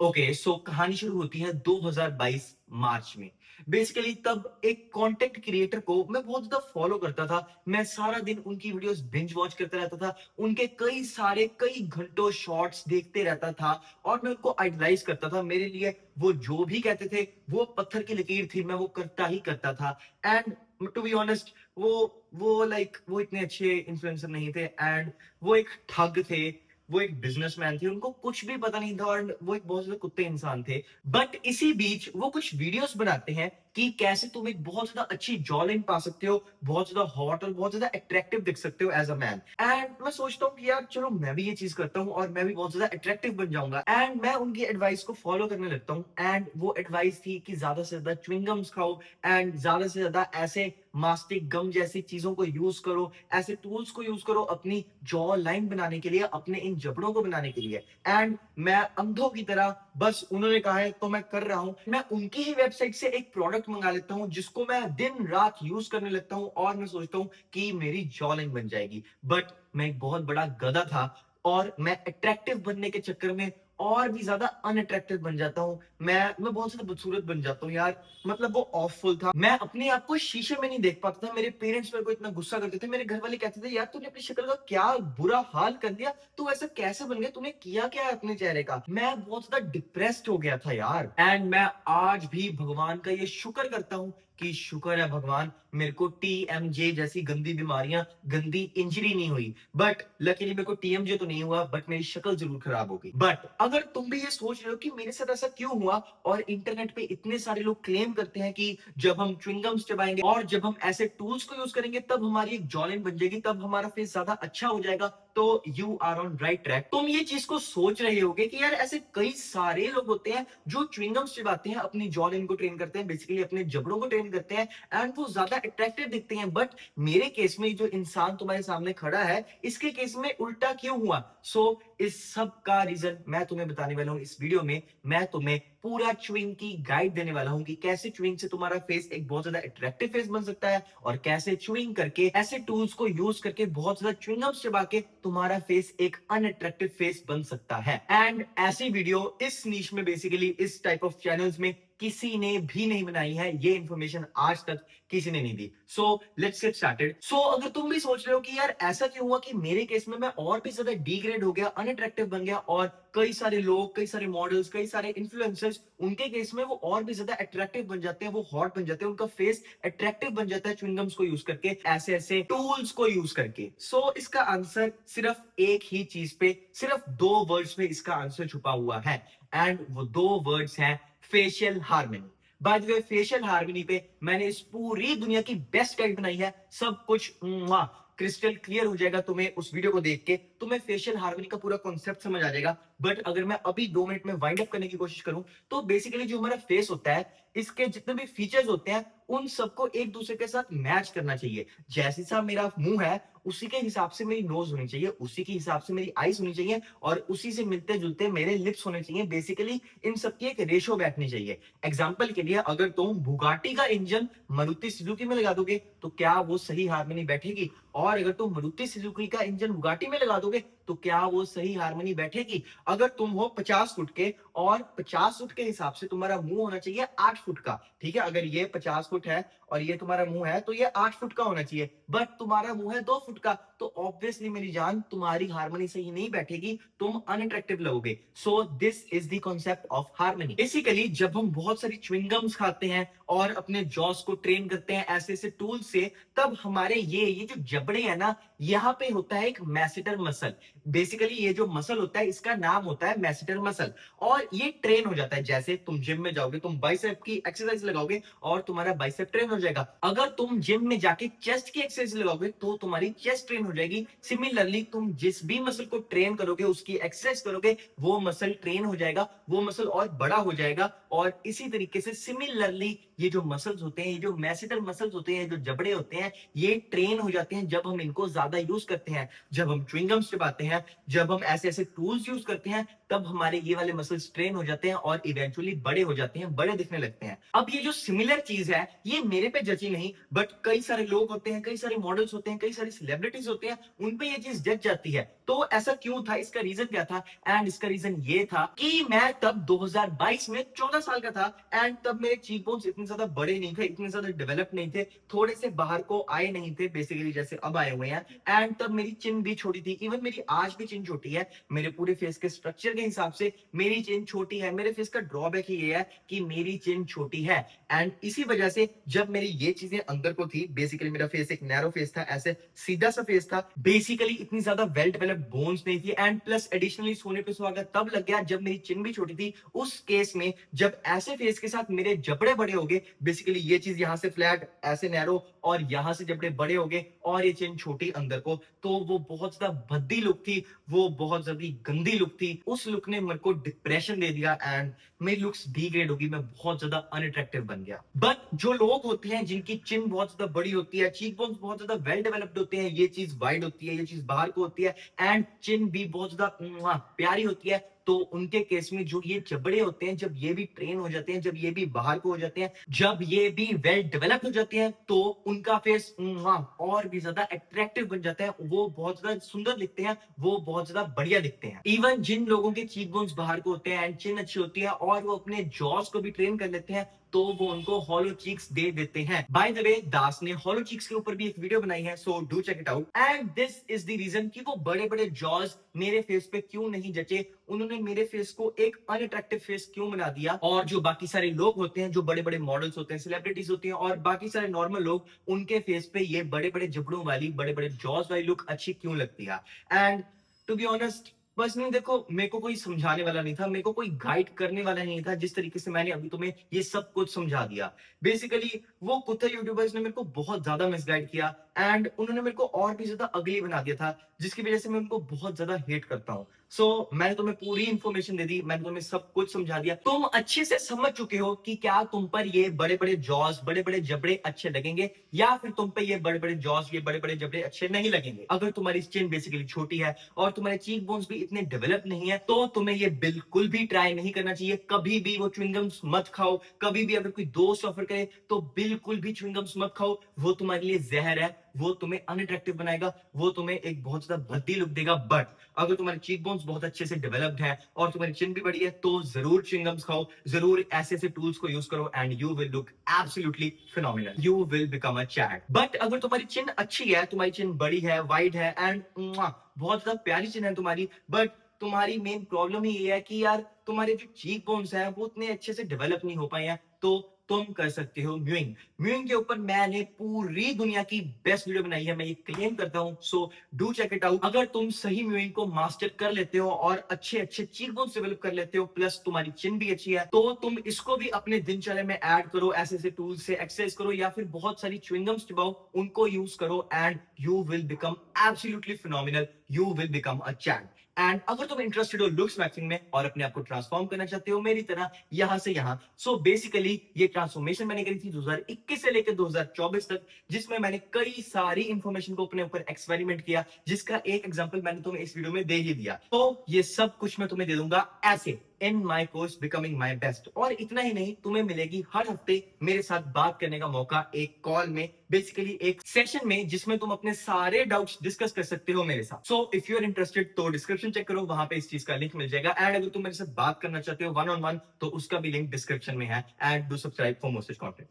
Okay, सो कहानी शुरू होती है 2022 मार्च में। बेसिकली तब एक कंटेंट क्रिएटर को मैं बहुत ज्यादा फॉलो करता था। मैं सारा दिन उनकी वीडियोस बिंज वॉच करता रहता था। उनके कई घंटों शॉर्ट्स देखते रहता था और मैं उनको आइडलाइज करता था। मेरे लिए वो जो भी कहते थे वो पत्थर की लकीर थी, मैं वो करता ही करता था। एंड टू बी ऑनेस्ट, वो इतने अच्छे इन्फ्लुएंसर नहीं थे एंड वो एक ठग थे। वो एक बिजनेसमैन थे, उनको कुछ भी पता नहीं था और वो एक बहुत ज्यादा कुत्ते इंसान थे। बट इसी बीच वो कुछ वीडियोस बनाते हैं कि कैसे तुम एक बहुत ज्यादा अच्छी जॉ लाइन पा सकते हो, बहुत ज्यादा हॉट और बहुत ज्यादा अट्रैक्टिव दिख सकते हो एज अ मैन। एंड मैं सोचता हूँ कि यार चलो मैं भी ये चीज करता हूँ और मैं भी बहुत ज्यादा अट्रैक्टिव बन जाऊंगा। एंड मैं उनकी एडवाइस को फॉलो करने लगता हूँ। एंड वो एडवाइस थी कि ज्यादा से ज्यादा च्युइंगम्स खाओ एंड ज्यादा से ज्यादा ऐसे मास्टिक गम जैसी चीजों को यूज करो, ऐसे टूल्स को यूज करो अपनी जॉ लाइन बनाने के लिए, अपने इन जबड़ों को बनाने के लिए। एंड मैं अंधों की तरह बस उन्होंने कहा है तो मैं कर रहा हूं। मैं उनकी ही वेबसाइट से एक प्रोडक्ट मंगा लेता हूं जिसको मैं दिन रात यूज करने लगता हूं और मैं सोचता हूं कि मेरी जॉ लाइन बन जाएगी। बट मैं एक बहुत बड़ा गधा था और मैं अट्रैक्टिव बनने के चक्कर में और भी ज्यादा अनअट्रैक्टिव बन जाता हूँ। मैं बहुत ज्यादा बदसूरत बन जाता हूँ यार। मतलब वो ऑफुल था। मैं अपने आप को शीशे में नहीं देख पाता था। मेरे पेरेंट्स मेरे को इतना गुस्सा करते थे। मेरे घर वाले कहते थे, यार तूने अपनी शक्ल का क्या बुरा हाल कर दिया, तू ऐसा कैसे बन गया, तूने किया क्या है अपने चेहरे का। मैं बहुत ज्यादा डिप्रेस्ड हो गया था यार। एंड मैं आज भी भगवान का ये शुक्र करता हूँ कि शुक्र है भगवान, मेरे को टीएमजे जैसी गंदी बीमारियां, गंदी इंजरी नहीं हुई। बट लकीली मेरे को टीएमजे तो नहीं हुआ, बट मेरी शक्ल जरूर खराब हो गई। बट अगर तुम भी ये सोच रहे हो कि मेरे साथ ऐसा क्यों हुआ, और इंटरनेट पे इतने सारे लोग क्लेम करते हैं कि जब हम च्युइंगम्स चबाएंगे और जब हम ऐसे टूल्स को यूज करेंगे तब हमारी एक जॉलाइन बन जाएगी, तब हमारा फेस ज्यादा अच्छा हो जाएगा, तो you are on right track. तुम ये चीज को सोच रहे होगे कि यार ऐसे कई सारे लोग होते हैं जो च्युइंगम्स चबाते हैं, अपनी जॉलाइन को ट्रेन करते हैं, बेसिकली अपने जबड़ों को ट्रेन करते हैं एंड वो ज्यादा अट्रैक्टिव दिखते हैं। बट मेरे केस में जो इंसान तुम्हारे सामने खड़ा है, इसके केस में उल्टा क्यों हुआ? इस सब का रीजन मैं तुम्हें बताने वाला हूं इस वीडियो में। मैं तुम्हें पूरा च्युइंग की गाइड देने वाला हूं कि कैसे च्युइंग से तुम्हारा फेस एक बहुत ज्यादा अट्रैक्टिव फेस बन सकता है और कैसे च्युइंग करके, ऐसे टूल्स को यूज करके, बहुत ज्यादा च्युइंगम्स चबा के तुम्हारा फेस एक अनअट्रैक्टिव फेस बन सकता है। एंड ऐसी वीडियो इस नीश में, बेसिकली इस टाइप ऑफ चैनल्स में किसी ने भी नहीं बनाई है। ये इंफॉर्मेशन आज तक किसी ने नहीं दी। So let's get started. So अगर तुम भी सोच रहे हो कि यार ऐसा क्यों हुआ कि मेरे केस में मैं और भी ज्यादा डिग्रेड हो गया, अनअट्रैक्टिव बन गया, और कई सारे लोग, कई सारे मॉडल्स, कई सारे इन्फ्लुएंसर्स, उनके केस में वो और भी ज्यादा अट्रैक्टिव बन जाते हैं, वो हॉट बन जाते हैं, उनका फेस अट्रैक्टिव बन जाता है च्युइंगम्स को यूज करके, ऐसे ऐसे टूल्स को यूज करके। इसका आंसर सिर्फ एक ही चीज पे, सिर्फ दो वर्ड्स में इसका आंसर छुपा हुआ है। एंड वो दो वर्ड्स हैं facial harmony. By the way, facial harmony पे मैंने इस पूरी दुनिया की बेस्ट गाइड बनाई है। सब कुछ क्रिस्टल क्लियर हो जाएगा तुम्हें उस वीडियो को देख के। तुम्हें फेशियल हार्मनी का पूरा कॉन्सेप्ट समझ आ जाएगा। बट अगर मैं अभी 2 मिनट में वाइंड अप करने की कोशिश करूं, तो बेसिकली जो हमारा फेस होता है, इसके जितने भी फीचर्स होते हैं उन सबको एक दूसरे के साथ मैच करना चाहिए। जैसे सा मेरा मुंह है, उसी के हिसाब से मेरी नोज होनी चाहिए, उसी के हिसाब से मेरी आईज होनी चाहिए, और उसी से मिलते जुलते मेरे लिप्स होने चाहिए। बेसिकली इन सबकी एक रेशो बैठनी चाहिए। एग्जाम्पल के लिए, अगर तुम बुगाटी का इंजन मारुति सुजुकी में लगा दोगे तो क्या वो सही हार्मनी बैठेगी? और अगर तुम मारुति सुजुकी का इंजन बुगाटी में लगा दोगे तो क्या वो सही हार्मनी बैठेगी? अगर तुम हो 50 फुट के और 50 फुट के हिसाब से तुम्हारा मुंह होना चाहिए 8 फुट का, ठीक है? अगर ये 50 फुट है और ये तुम्हारा मुंह है तो ये 8 फुट का होना चाहिए। बट तुम्हारा मुंह है 2 फुट का, तो ऑब्वियसली मेरी जान, तुम्हारी हार्मनी सही नहीं बैठेगी, तुम अनअट्रैक्टिव लगोगे। This is the concept of harmony. Basically जब हम बहुत सारी च्युइंगम्स खाते हैं और अपने जॉस को ट्रेन करते हैं ऐसे ऐसे टूल से, तब हमारे ये जो जबड़े हैं ना, यहाँ पे होता है एक मैसेटर मसल। बेसिकली ये जो मसल होता है इसका नाम होता है मैसेटर मसल, और ये ट्रेन हो जाता है। जैसे तुम जिम में जाओगे, तुम बाइसेप की एक्सरसाइज लगाओगे और तुम्हारा बाइसेप ट्रेन हो जाएगा। अगर तुम जिम में जाके चेस्ट की एक्सरसाइज लगाओगे तो तुम्हारी चेस्ट ट्रेन हो जाएगी। सिमिलरली तुम जिस भी मसल को ट्रेन करोगे, उसकी एक्सरसाइज करोगे, वो मसल ट्रेन हो जाएगा, वो मसल और बड़ा हो जाएगा। और इसी तरीके से सिमिलरली ये जो मसल्स होते हैं, ये जो मैसेटर मसल्स होते हैं, जो जबड़े होते हैं, ये ट्रेन हो जाते हैं जब हम इनको ज्यादा यूज करते हैं, जब हम च्युइंगम्स चबाते हैं, जब हम ऐसे ऐसे टूल्स यूज करते हैं, तब हमारे ये वाले मसल्स ट्रेन हो जाते हैं और इवेंचुअली बड़े हो जाते हैं, बड़े दिखने लगते हैं। अब ये जो सिमिलर चीज है, ये मेरे पे जची नहीं, बट कई सारे लोग होते हैं, कई सारे मॉडल्स होते हैं, कई सारी सेलिब्रिटीज होते हैं, उन पे ये चीज जच जाती है। तो ऐसा क्यों था, इसका रीजन क्या था? एंड इसका रीजन ये था कि मैं तब 2022 में 14 साल का था, एंड तब मेरे चीक बोन्स इतने ज्यादा बड़े नहीं थे, इतने ज्यादा डेवलप नहीं थे, थोड़े से बाहर को आए नहीं थे बेसिकली, जैसे अब आए हुए हैं। एंड तब मेरी चिन भी छोटी थी, इवन मेरी आज भी चिन छोटी है। मेरे पूरे फेस के स्ट्रक्चर के हिसाब से मेरी चिन छोटी है। मेरे फेस का ड्रॉबैक ही ये है कि मेरी चिन छोटी है, एंड इसी वजह से जब मेरी ये चीजें अंदर को थी, बेसिकली मेरा फेस एक नैरो फेस था, ऐसे सीधा सा फेस था, बेसिकली इतनी ज्यादा वेल डेवलप्ड बोन्स नहीं थी, एंड प्लस एडिशनली सोने पे सुहागा तब लग गया जब मेरी चिन भी छोटी थी। उस केस में जब ऐसे फेस के साथ मेरे जबड़े बड़े हो गए, बेसिकली ये चीज यहाँ से फ्लैट ऐसे नैरो, और यहां से जबड़े बड़े हो गए और ये चिन छोटी अंदर को, तो वो बहुत ज्यादा भद्दी लुक थी, वो बहुत ज्यादा गंदी लुक थी। उस लुक ने मेरे को डिप्रेशन दे दिया, एंड मेरी लुक्स डिग्रेड होगी, मैं बहुत ज्यादा अनअट्रैक्टिव बन गया। बट जो लोग होते हैं जिनकी चिन बहुत ज्यादा बड़ी होती है, चीक बोन्स बहुत ज्यादा वेल डेवलप्ड होते हैं, ये चीज वाइड होती है, ये चीज बाहर को होती है, एंड चिन भी बहुत ज्यादा प्यारी होती है, तो उनके केस में जो ये जबड़े होते हैं, जब ये भी ट्रेन हो जाते हैं, जब ये भी बाहर को हो जाते हैं, जब ये भी वेल डेवलप हो जाते हैं, तो उनका फेस और भी ज्यादा अट्रैक्टिव बन जाता है, वो बहुत ज्यादा सुंदर दिखते हैं, वो बहुत ज्यादा बढ़िया दिखते हैं। इवन जिन लोगों के चीक बोन्स बाहर को होते हैं एंड चिन अच्छी होती है और वो अपने जॉस को भी ट्रेन कर लेते हैं, तो वो उनको हॉलो चीक्स दे देते हैं। बाय द वे, दास ने हॉलो चीक्स के ऊपर भी एक वीडियो बनाई है, so do check it out. And this is the reason कि वो बड़े बड़े जॉज मेरे फेस पे क्यों नहीं जचे, उन्होंने मेरे फेस को एक अनअट्रैक्टिव फेस क्यों बना दिया। और जो बाकी सारे लोग होते हैं, जो बड़े बड़े मॉडल्स होते हैं, सेलिब्रिटीज होती हैं, और बाकी सारे नॉर्मल लोग, उनके फेस पे ये बड़े बड़े जबड़ों वाली, बड़े बड़े जॉज वाली लुक अच्छी क्यों लगती है। एंड टू बी ऑनेस्ट, बस नहीं, देखो, मेरे को कोई समझाने वाला नहीं था, मेरे को कोई गाइड करने वाला नहीं था, जिस तरीके से मैंने अभी तुम्हें ये सब कुछ समझा दिया। बेसिकली वो कुत्ते यूट्यूबर्स ने मेरे को बहुत ज्यादा मिसगाइड किया, एंड उन्होंने मेरे को और भी ज्यादा अगली बना दिया था, जिसकी वजह से मैं उनको बहुत ज्यादा हेट करता हूँ। सो मैंने तुम्हें पूरी इंफॉर्मेशन दे दी, मैंने तुम्हें सब कुछ समझा दिया, तुम अच्छे से समझ चुके हो कि क्या तुम पर ये बड़े बड़े जॉज, बड़े बड़े जबड़े अच्छे लगेंगे, या फिर तुम पे ये बड़े बड़े जॉज, ये बड़े बड़े जबड़े अच्छे नहीं लगेंगे। अगर तुम्हारी चिन बेसिकली छोटी है और तुम्हारे चीक बोन्स भी इतने डेवलप नहीं है, तो तुम्हें ये बिल्कुल भी ट्राई नहीं करना चाहिए। कभी भी वो च्युइंगम्स मत खाओ, कभी भी अगर कोई दोस्त ऑफर करे तो बिल्कुल भी च्युइंगम्स मत खाओ, वो तुम्हारे लिए जहर है, वो तुम्हें अनअट्रैक्टिव बनाएगा, वो तुम्हें एक बहुत ज्यादा भद्दी लुक देगा। बट अगर तुम्हारे चीक बोन्स बहुत अच्छे से डेवलप्ड है और तुम्हारी चिन भी बड़ी है, तो जरूर च्युइंगम्स खाओ, जरूर ऐसे ऐसे टूल्स को यूज करो, and you will look absolutely phenomenal, you will become a chat. But अगर तुम्हारी चिन अच्छी है, तुम्हारी चिन बड़ी है, वाइड है, एंड बहुत ज्यादा प्यारी चिन है तुम्हारी, बट तुम्हारी मेन प्रॉब्लम ही ये है कि यार तुम्हारे जो चीक बोन्स हैं वो उतने अच्छे से डेवलप नहीं हो पाए हैं, तो तुम कर सकते हो म्यूइंग। म्यूइंग के ऊपर मैंने पूरी दुनिया की बेस्ट वीडियो बनाई है, मैं ये क्लेम करता हूं, so do check it out. अगर तुम सही म्यूइंग को मास्टर कर लेते हो और अच्छे अच्छे चीक बोन्स डेवलप कर लेते हो, प्लस तुम्हारी चिन भी अच्छी है, तो तुम इसको भी अपने दिनचर्या में ऐड करो, ऐसे ऐसे टूल्स से एक्सरसाइज करो, या फिर बहुत सारी च्युइंगम्स चबाओ, उनको यूज करो, and you will become absolutely phenomenal, you will become a chat. And अगर तुम इंटरेस्टेड हो लुक्स मैक्सिंग में और अपने आप को ट्रांसफॉर्म करना चाहते हो मेरी तरह यहां से यहां, सो बेसिकली ये ट्रांसफॉर्मेशन मैंने करी थी 2021 से लेकर 2024 तक, जिसमें मैंने कई सारी इंफॉर्मेशन को अपने ऊपर एक्सपेरिमेंट किया, जिसका एक एग्जांपल मैंने तुम्हें इस वीडियो में दे ही दिया। तो ये सब कुछ मैं तुम्हें दे दूंगा ऐसे in my course becoming my best. और इतना ही नहीं, तुम्हें मिलेगी हर हफ्ते मेरे साथ बात करने का मौका, एक कॉल में, बेसिकली एक सेशन में, जिसमें तुम अपने सारे डाउट्स डिस्कस कर सकते हो मेरे साथ। So if you are interested तो डिस्क्रिप्शन चेक करो, वहां पे इस चीज का लिंक मिल जाएगा। एंड अगर तुम मेरे साथ बात करना चाहते हो वन ऑन वन, तो उसका भी लिंक डिस्क्रिप्शन में है। And do subscribe for more such content.